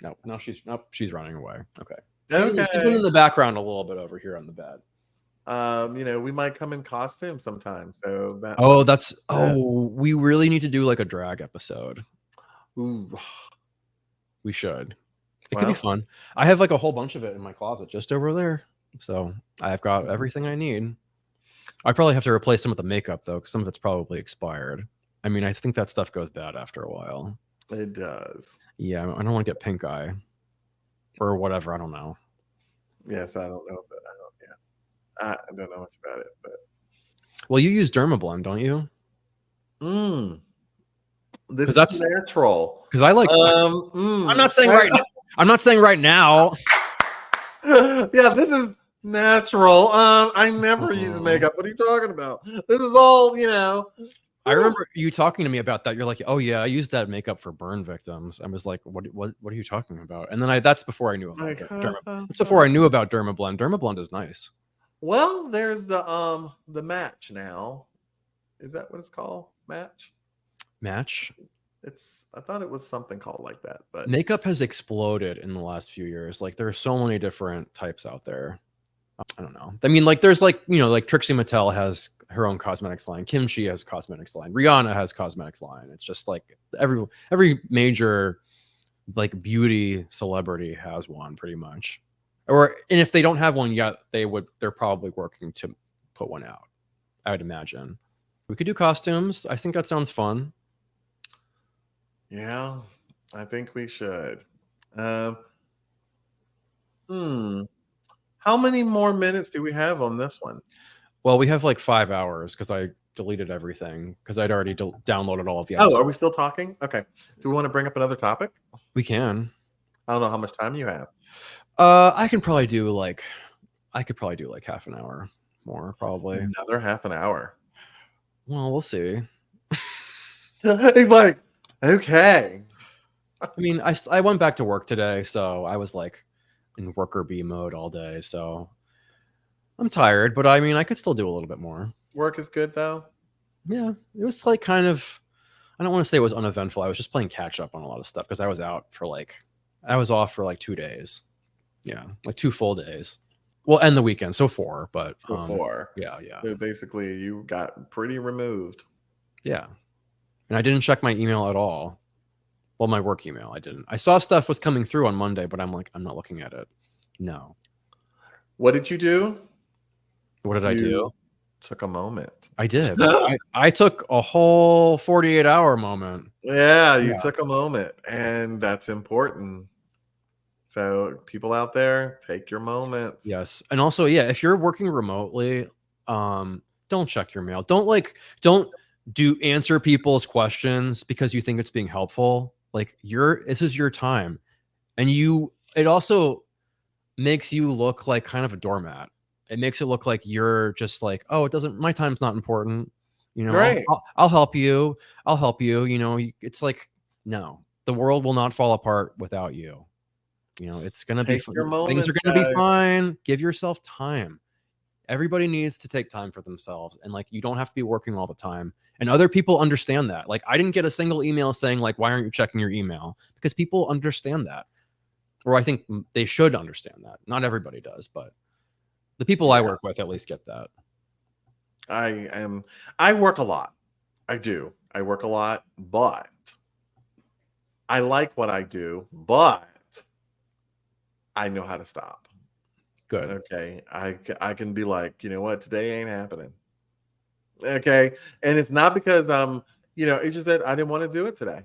Speaker 1: No, she's running away. Okay. She's been in the background a little bit over here on the bed.
Speaker 2: We might come in costume sometime. So
Speaker 1: we really need to do like a drag episode.
Speaker 2: Ooh.
Speaker 1: We should. It could be fun. I have like a whole bunch of it in my closet just over there. So I've got everything I need. I probably have to replace some of the makeup though, because some of it's probably expired. I mean, I think that stuff goes bad after a while.
Speaker 2: It does.
Speaker 1: Yeah, I don't want to get pink eye or whatever. I don't know.
Speaker 2: Yes, I don't know, but I don't know much about it. But
Speaker 1: well, you use Dermablend, don't you?
Speaker 2: This is natural.
Speaker 1: Because I like. I'm not saying right now. I'm not saying right now.
Speaker 2: Yeah, this is natural. I never use makeup. What are you talking about? This is all,
Speaker 1: I remember you talking to me about that. You're like, "Oh yeah, I used that makeup for burn victims." I was like, "What are you talking about?" And then that's before I knew about Dermablend. That's before I knew about Dermablend. Dermablend is nice.
Speaker 2: Well, there's the Match now. Is that what it's called? Match? I thought it was something called like that, but
Speaker 1: makeup has exploded in the last few years. Like there are so many different types out there. I don't know. I mean, like there's like, like Trixie Mattel has her own cosmetics line. Kimchi has cosmetics line. Rihanna has cosmetics line. It's just like every major like beauty celebrity has one pretty much. And if they don't have one yet, they're probably working to put one out. I would imagine. We could do costumes. I think that sounds fun.
Speaker 2: Yeah, I think we should. How many more minutes do we have on this one?
Speaker 1: Well, we have like 5 hours because I deleted everything because I'd already downloaded all of the episodes.
Speaker 2: Oh, are we still talking? Okay. Do we want to bring up another topic?
Speaker 1: We can.
Speaker 2: I don't know how much time you have.
Speaker 1: I could probably do like half an hour more, probably.
Speaker 2: Another half an hour.
Speaker 1: Well, we'll see.
Speaker 2: He's like, okay.
Speaker 1: I mean, I went back to work today, so I was like in worker bee mode all day, so I'm tired, but I mean, I could still do a little bit more.
Speaker 2: Work is good though.
Speaker 1: Yeah, it was like kind of. I don't want to say it was uneventful. I was just playing catch up on a lot of stuff because I was off for like 2 days. Yeah, like 2 full days. Well, and the weekend, so 4. But
Speaker 2: 4.
Speaker 1: Yeah.
Speaker 2: So basically, you got pretty removed.
Speaker 1: Yeah, and I didn't check my email at all. Well, my work email, I didn't. I saw stuff was coming through on Monday, but I'm like, I'm not looking at it. No.
Speaker 2: What did you do?
Speaker 1: What did I do?
Speaker 2: Took a moment.
Speaker 1: I did. I took a whole 48-hour moment.
Speaker 2: Yeah, you took a moment, and that's important. So people out there, take your moments.
Speaker 1: Yes. And also, yeah, if you're working remotely, don't check your mail. Don't answer people's questions because you think it's being helpful. Like this is your time. And it also makes you look like kind of a doormat. It makes it look like you're just like, oh, my time's not important.
Speaker 2: Right.
Speaker 1: I'll help you. I'll help you. It's like, no, the world will not fall apart without you. It's going to be, things are going to be fine. Give yourself time. Everybody needs to take time for themselves. And like, you don't have to be working all the time. And other people understand that. Like, I didn't get a single email saying like, why aren't you checking your email? Because people understand that. Or I think they should understand that. Not everybody does, but the people I work with at least get that.
Speaker 2: I work a lot. I do. I work a lot, but I like what I do, but I know how to stop.
Speaker 1: Good.
Speaker 2: Okay, I can be like, you know what, today ain't happening. Okay, and it's not because it's just that I didn't want to do it today.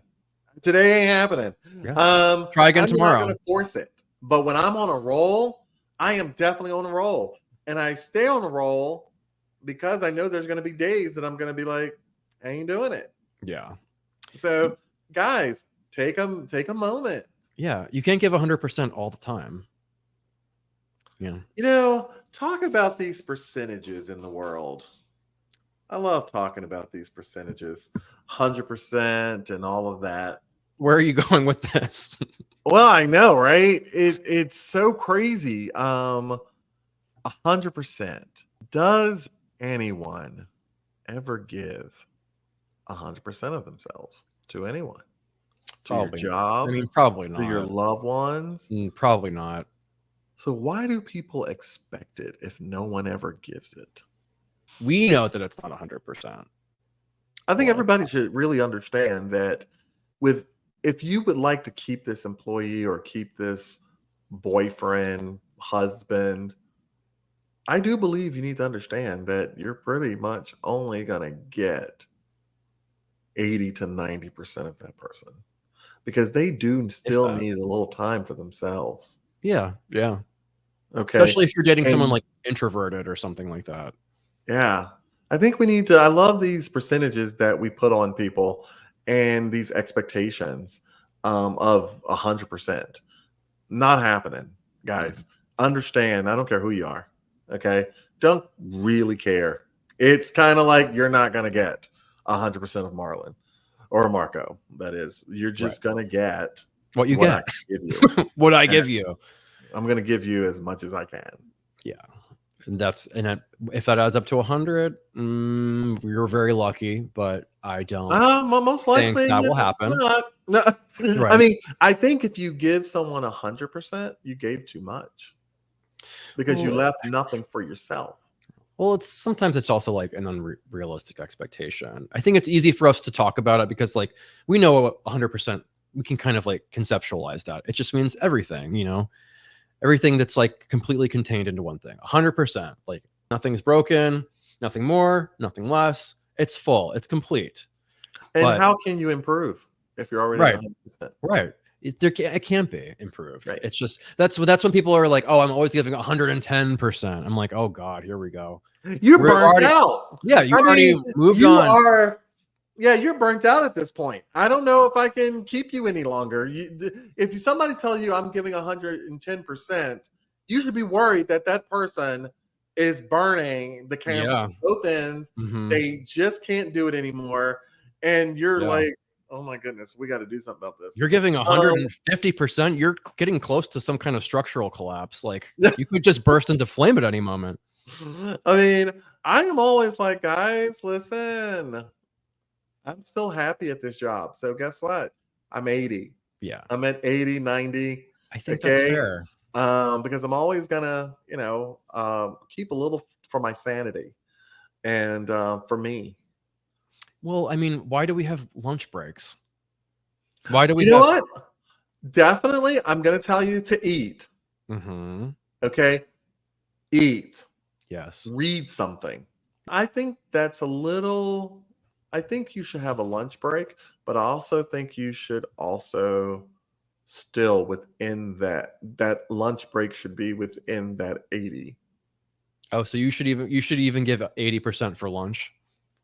Speaker 2: Today ain't happening.
Speaker 1: Yeah. Try again
Speaker 2: I'm not
Speaker 1: tomorrow.
Speaker 2: going to force it, but when I'm on a roll, I am definitely on a roll, and I stay on a roll because I know there's going to be days that I'm going to be like, I ain't doing it.
Speaker 1: Yeah.
Speaker 2: So, guys, take a moment.
Speaker 1: Yeah, you can't give 100% all the time. Yeah.
Speaker 2: Talk about these percentages in the world. I love talking about these percentages, 100% and all of that.
Speaker 1: Where are you going with this?
Speaker 2: Well, I know, right? It's so crazy. 100%. Does anyone ever give 100% of themselves to anyone? To
Speaker 1: Probably.
Speaker 2: your job?
Speaker 1: I mean, probably
Speaker 2: To your
Speaker 1: not.
Speaker 2: loved ones?
Speaker 1: Probably not.
Speaker 2: So why do people expect it if no one ever gives it?
Speaker 1: We know that it's not 100%.
Speaker 2: I think everybody should really understand that if you would like to keep this employee or keep this boyfriend, husband, I do believe you need to understand that you're pretty much only going to get 80 to 90% of that person because they do still need a little time for themselves.
Speaker 1: Yeah. Yeah.
Speaker 2: Okay.
Speaker 1: Especially if you're dating someone like introverted or something like that.
Speaker 2: Yeah. I think we need to, I love these percentages that we put on people and these expectations of 100%. Not happening, guys. Understand, I don't care who you are. Okay. Don't really care. It's kind of like you're not going to get 100% of Marlon or Marco. That is, you're just going to get
Speaker 1: what you get.
Speaker 2: I give you.
Speaker 1: What I give you.
Speaker 2: I'm going to give you as much as I can.
Speaker 1: Yeah. And if that adds up to 100, you're very lucky, but I don't
Speaker 2: most likely
Speaker 1: think that will happen.
Speaker 2: No.
Speaker 1: Right.
Speaker 2: I mean, I think if you give someone 100%, you gave too much because you left nothing for yourself.
Speaker 1: Well, sometimes it's also like an unrealistic expectation. I think it's easy for us to talk about it because like we know 100%, we can kind of like conceptualize that. It just means everything, everything that's like completely contained into one thing. 100%, like nothing's broken, nothing more, nothing less. It's full, it's complete.
Speaker 2: And how can you improve if you're already at 100%?
Speaker 1: Right. It can't be improved. Right. It's just that's when people are like, "Oh, I'm always giving 110%." I'm like, "Oh God, here we go."
Speaker 2: You're burnt out.
Speaker 1: Yeah, you already moved on.
Speaker 2: You're burnt out at this point. I don't know if I can keep you any longer. If somebody tells you I'm giving 110%, you should be worried that person is burning the candle both ends. Mm-hmm. They just can't do it anymore, and you're like, oh my goodness, we got to do something about this.
Speaker 1: You're giving 150%. You're getting close to some kind of structural collapse. Like you could just burst into flame at any moment.
Speaker 2: I mean, I am always like, guys, listen, I'm still happy at this job. So guess what? I'm 80.
Speaker 1: Yeah.
Speaker 2: I'm at 80, 90.
Speaker 1: I think that's fair.
Speaker 2: Because I'm always gonna, keep a little for my sanity and for me.
Speaker 1: Well, I mean, why do we have lunch breaks? Why do we?
Speaker 2: You know what? Definitely, I'm going to tell you to eat.
Speaker 1: Mm-hmm.
Speaker 2: Okay, eat.
Speaker 1: Yes.
Speaker 2: Read something. I think that's a little. I think you should have a lunch break, but I also think you should also still within that lunch break should be within that 80.
Speaker 1: Oh, so you should even give 80% for lunch.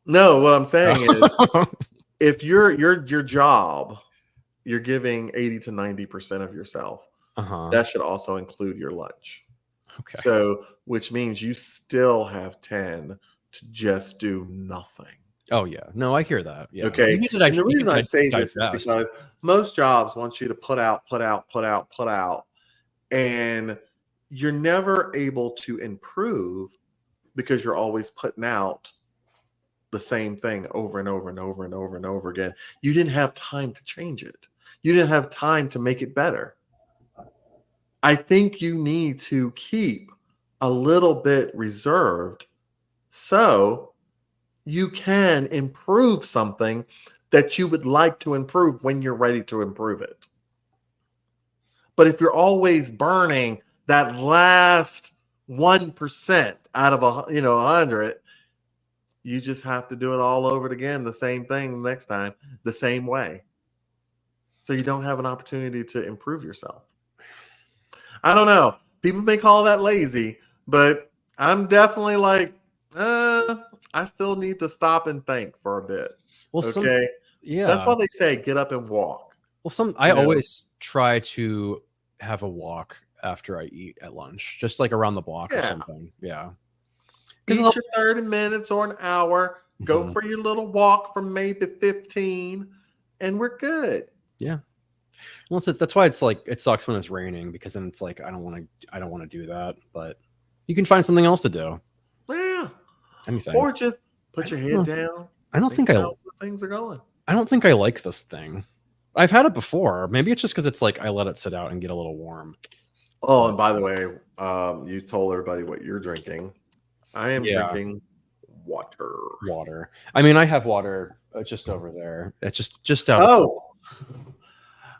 Speaker 2: No, what I'm saying is if your job, you're giving 80 to 90% of yourself, that should also include your lunch.
Speaker 1: Okay.
Speaker 2: So, which means you still have 10 to just do nothing.
Speaker 1: Oh, yeah. No, I hear that. Yeah.
Speaker 2: Okay. And the reason I say this is because most jobs want you to put out, and you're never able to improve because you're always putting out the same thing over and over and over and over and over again. You didn't have time to change it. You didn't have time to make it better. I think you need to keep a little bit reserved so you can improve something that you would like to improve when you're ready to improve it. But if you're always burning that last 1% out of 100. You just have to do it all over again, the same thing next time, the same way. So you don't have an opportunity to improve yourself. I don't know. People may call that lazy, but I'm definitely like, I still need to stop and think for a bit.
Speaker 1: Well,
Speaker 2: Okay. That's
Speaker 1: yeah.
Speaker 2: why they say get up and walk.
Speaker 1: Well, I always try to have a walk after I eat at lunch, just like around the block or
Speaker 2: Yeah.
Speaker 1: something. Yeah.
Speaker 2: Eat your 30 minutes or an hour. Go for your little walk for maybe 15, and we're good.
Speaker 1: Yeah. Well, that's why it's like it sucks when it's raining, because then it's like I don't want to do that, but you can find something else to do.
Speaker 2: Yeah.
Speaker 1: Anything.
Speaker 2: Or just put your head down.
Speaker 1: I don't think
Speaker 2: where things are going.
Speaker 1: I don't think I like this thing. I've had it before. Maybe it's just because it's like I let it sit out and get a little warm.
Speaker 2: Oh, and by the way, you told everybody what you're drinking. I am drinking water.
Speaker 1: Water. I mean, I have water just over there. It's just out.
Speaker 2: Oh,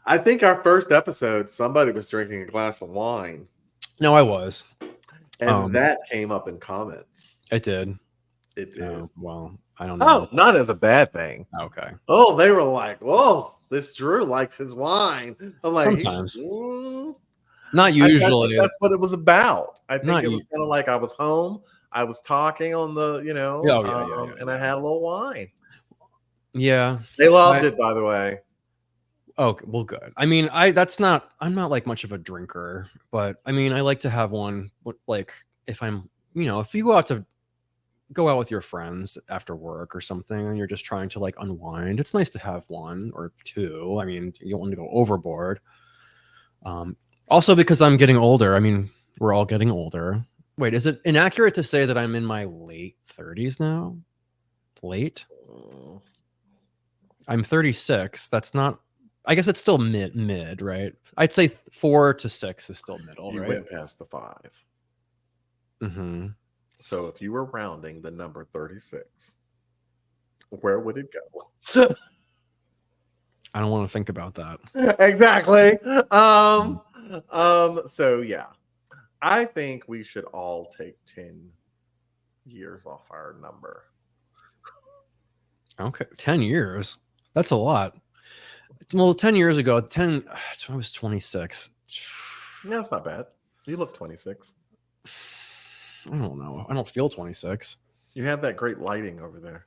Speaker 2: I think our first episode, somebody was drinking a glass of wine.
Speaker 1: No, I was.
Speaker 2: And that came up in comments.
Speaker 1: It did.
Speaker 2: It did.
Speaker 1: Oh, well, I don't know.
Speaker 2: Oh, not as a bad thing.
Speaker 1: Okay.
Speaker 2: Oh, they were like, whoa, this Drew likes his wine. I'm like,
Speaker 1: sometimes. Not usually.
Speaker 2: That's what it was about. I think it was kind of like I was home. I was talking on the, and I had a little wine.
Speaker 1: Yeah.
Speaker 2: They loved it, by the way.
Speaker 1: Oh, well, good. I mean, I'm not like much of a drinker, but I mean, I like to have one, like if I'm, if you go out with your friends after work or something and you're just trying to like unwind, it's nice to have one or two. I mean, you don't want to go overboard. Also because I'm getting older. I mean, we're all getting older. Wait, is it inaccurate to say that I'm in my late 30s now? Late? I'm 36. That's not, I guess it's still mid, right? I'd say 4 to 6 is still middle,
Speaker 2: right? You went past the 5.
Speaker 1: Mm-hmm.
Speaker 2: So if you were rounding the number 36, where would it go?
Speaker 1: I don't want to think about that.
Speaker 2: Exactly. So yeah, I think we should all take 10 years off our number.
Speaker 1: Okay, 10 years. That's a lot. Well, 10 years ago, I was 26.
Speaker 2: Yeah, that's not bad. You look 26.
Speaker 1: I don't know. I don't feel 26.
Speaker 2: You have that great lighting over there.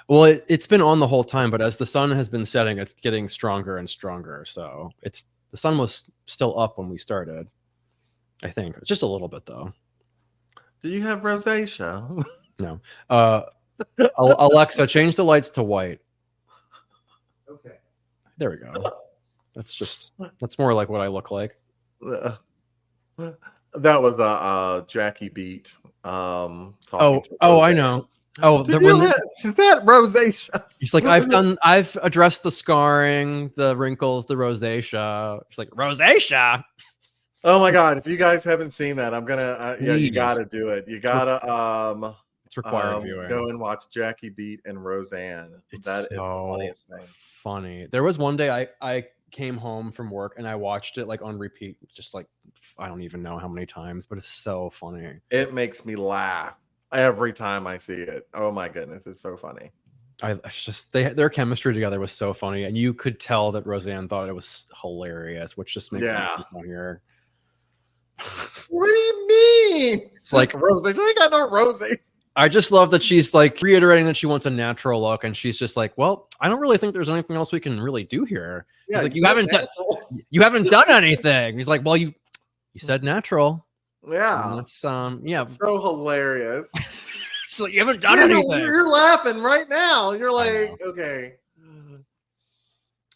Speaker 1: Well, it's been on the whole time, but as the sun has been setting, it's getting stronger and stronger. So the sun was still up when we started. I think just a little bit though.
Speaker 2: Do you have rosacea?
Speaker 1: No. Alexa, change the lights to white.
Speaker 2: Okay.
Speaker 1: There we go. That's more like what I look like.
Speaker 2: That was Jackie Beat.
Speaker 1: I know. Oh,
Speaker 2: is that rosacea?
Speaker 1: He's like, I've addressed the scarring, the wrinkles, the rosacea. It's like rosacea.
Speaker 2: Oh my god! If you guys haven't seen that, I'm gonna you gotta do it. You gotta
Speaker 1: it's required viewing.
Speaker 2: Go and watch Jackie Beat and Roseanne.
Speaker 1: It's so the funniest thing. Funny. There was one day I came home from work and I watched it like on repeat, just like I don't even know how many times, but it's so funny.
Speaker 2: It makes me laugh every time I see it. Oh my goodness, it's so funny.
Speaker 1: Their chemistry together was so funny, and you could tell that Roseanne thought it was hilarious, which just makes it funnier.
Speaker 2: What do you mean?
Speaker 1: It's like
Speaker 2: Rose. I got no Rose.
Speaker 1: I just love that she's like reiterating that she wants a natural look, and she's just like, "Well, I don't really think there's anything else we can really do here." Yeah, like, you haven't done anything. He's like, "Well, you said natural."
Speaker 2: Yeah,
Speaker 1: and that's so
Speaker 2: hilarious.
Speaker 1: So you haven't done anything.
Speaker 2: You're laughing right now. You're like, okay.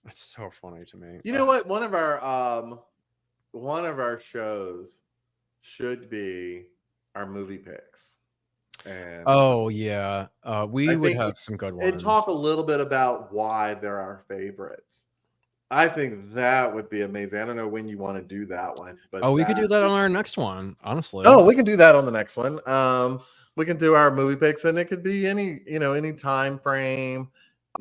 Speaker 1: That's so funny to me.
Speaker 2: You know what? One of our shows should be our movie picks. And
Speaker 1: we would have some good ones.
Speaker 2: And talk a little bit about why they're our favorites. I think that would be amazing. I don't know when you want to do that one, but
Speaker 1: we could do that on our next one, honestly.
Speaker 2: Oh, we can do that on the next one. We can do our movie picks, and it could be any time frame.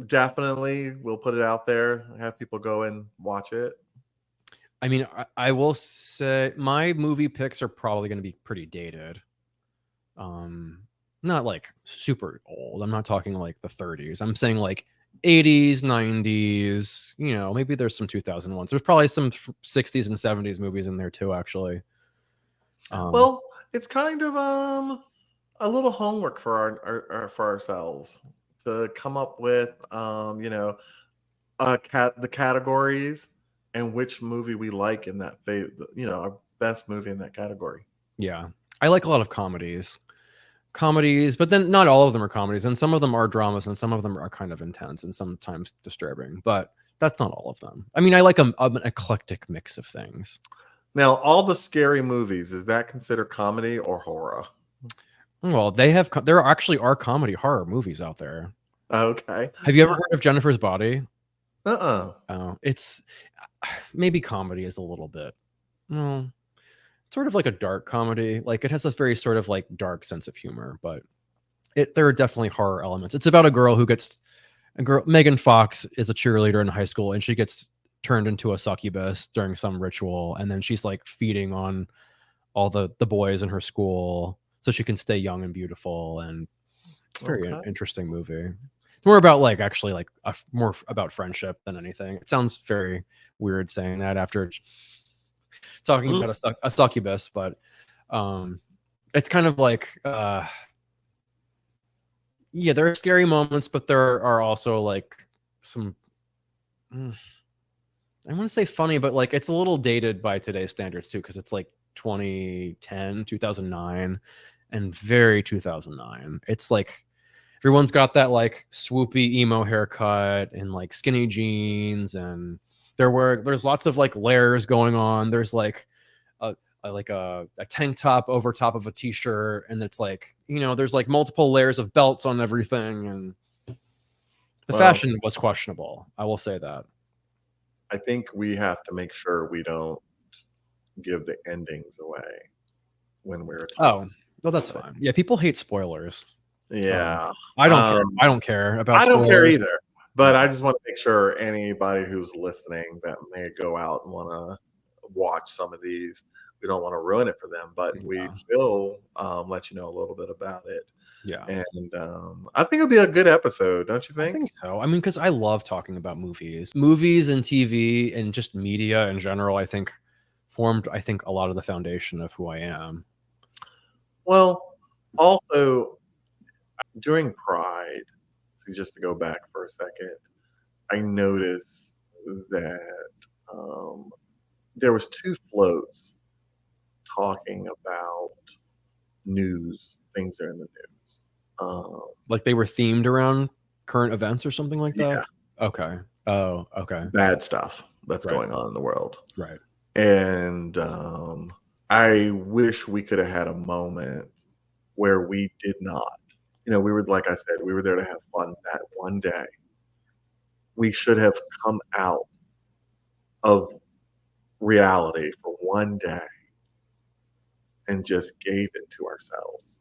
Speaker 2: Definitely, we'll put it out there, have people go and watch it.
Speaker 1: I mean, I will say my movie picks are probably going to be pretty dated. Not like super old. I'm not talking like the 30s. I'm saying like 80s, 90s, maybe there's some 2001s. There's probably some 60s and 70s movies in there too, actually.
Speaker 2: Well, it's kind of a little homework for for ourselves to come up with the categories and which movie we like in that our best movie in that category.
Speaker 1: Yeah. I like a lot of comedies, but then not all of them are comedies, and some of them are dramas, and some of them are kind of intense and sometimes disturbing, but that's not all of them. I mean, I like an eclectic mix of things.
Speaker 2: Now, all the scary movies, is that considered comedy or horror?
Speaker 1: Well, there actually are comedy horror movies out there.
Speaker 2: Okay.
Speaker 1: Have you ever heard of Jennifer's Body?
Speaker 2: Uh-uh.
Speaker 1: Oh, it's maybe comedy is a little bit. No, sort of like a dark comedy. Like it has a very sort of like dark sense of humor, but there are definitely horror elements. It's about a girl Megan Fox is a cheerleader in high school, and she gets turned into a succubus during some ritual, and then she's like feeding on all the boys in her school so she can stay young and beautiful, and it's a very interesting movie. It's more about like actually like more about friendship than anything. It sounds very weird saying that after talking about a succubus, but it's kind of like yeah, there are scary moments, but there are also like some I want to say funny, but like it's a little dated by today's standards too, because it's like 2010, 2009, and very 2009. It's like everyone's got that like swoopy emo haircut and like skinny jeans, and there's lots of like layers going on. There's like a tank top over top of a t-shirt, and it's like there's like multiple layers of belts on everything, and the fashion was questionable. I will say that.
Speaker 2: I think we have to make sure we don't give the endings away when we're talking.
Speaker 1: Oh, well, that's fine. Yeah, people hate spoilers.
Speaker 2: Yeah.
Speaker 1: I don't care. I don't care about spoilers.
Speaker 2: I don't care either. But I just want to make sure anybody who's listening that may go out and want to watch some of these, we don't want to ruin it for them, but we will let you know a little bit about it.
Speaker 1: Yeah.
Speaker 2: And I think it'll be a good episode, don't you think?
Speaker 1: I think so. I mean, because I love talking about movies and TV and just media in general. I think formed a lot of the foundation of who I am.
Speaker 2: Well, also during Pride, just to go back for a second, I noticed that there was 2 floats talking about things that are in the news.
Speaker 1: Like they were themed around current events or something like that?
Speaker 2: Yeah.
Speaker 1: Okay. Oh, okay.
Speaker 2: Bad stuff that's going on in the world.
Speaker 1: Right.
Speaker 2: And I wish we could have had a moment where we did not. We were, like I said, we were there to have fun that one day. We should have come out of reality for one day and just gave it to ourselves.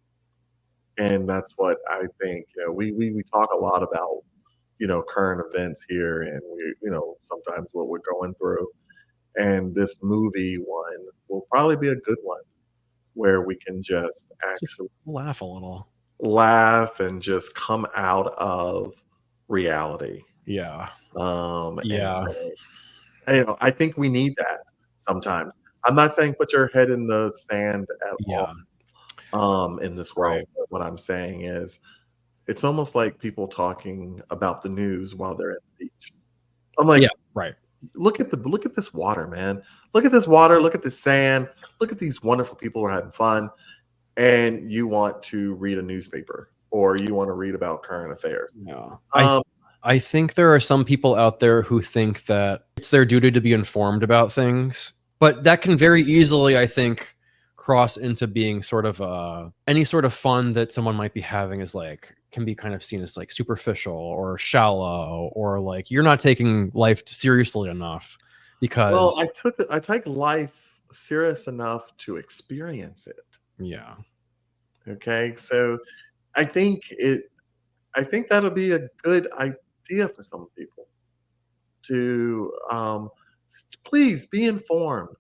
Speaker 2: And that's what I think. We talk a lot about current events here, and we sometimes what we're going through. And this movie one will probably be a good one where we can just actually
Speaker 1: laugh a little,
Speaker 2: and just come out of reality.
Speaker 1: Yeah.
Speaker 2: Yeah. And, I think we need that sometimes. I'm not saying put your head in the sand at all in this world.
Speaker 1: Right.
Speaker 2: But what I'm saying is it's almost like people talking about the news while they're at the beach. I'm like,
Speaker 1: yeah, right.
Speaker 2: Look at this water, man. Look at this water. Look at this sand. Look at these wonderful people who are having fun. And you want to read a newspaper or you want to read about current affairs.
Speaker 1: No. I think there are some people out there who think that it's their duty to be informed about things, but that can very easily, I think, cross into being sort of any sort of fun that someone might be having can be kind of seen as like superficial or shallow, or like you're not taking life seriously enough because
Speaker 2: I take life serious enough to experience it.
Speaker 1: Yeah.
Speaker 2: Okay. So I think that'll be a good idea for some people to please be informed.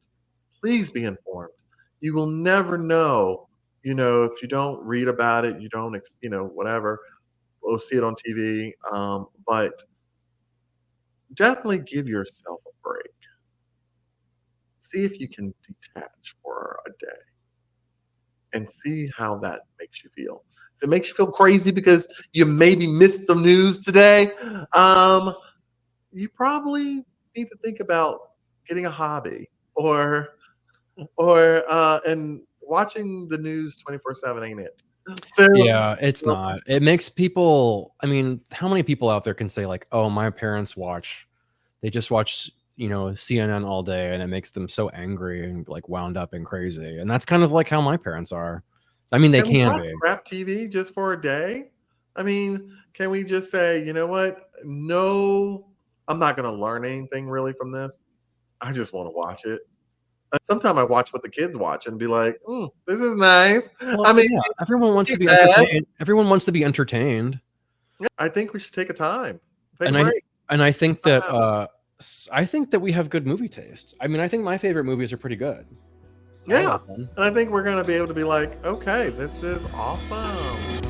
Speaker 2: Please be informed. You will never know You know, if you don't read about it, you don't, whatever, we'll see it on TV. But definitely give yourself a break. See if you can detach for a day and see how that makes you feel. If it makes you feel crazy because you maybe missed the news today, you probably need to think about getting a hobby or and watching the news 24/7 ain't it. So,
Speaker 1: Yeah, it's not. It makes people, I mean, how many people out there can say like, "Oh, my parents they just watch, CNN all day and it makes them so angry and like wound up and crazy." And that's kind of like how my parents are. I mean, they
Speaker 2: can we
Speaker 1: can
Speaker 2: watch
Speaker 1: be.
Speaker 2: crap TV just for a day? I mean, can we just say, you know what? No, I'm not going to learn anything really from this. I just want to watch it. Sometimes I watch what the kids watch and be like, this is nice.
Speaker 1: Well,
Speaker 2: I mean,
Speaker 1: yeah, everyone wants to be
Speaker 2: bad.
Speaker 1: entertained. Everyone wants to be entertained.
Speaker 2: Yeah, I think we should take a time, take a
Speaker 1: And I
Speaker 2: break.
Speaker 1: and I think that I think that we have good movie taste. I mean, I think my favorite movies are pretty good. I
Speaker 2: Yeah.
Speaker 1: like them.
Speaker 2: And I think we're going to be able to be like, okay, this is awesome.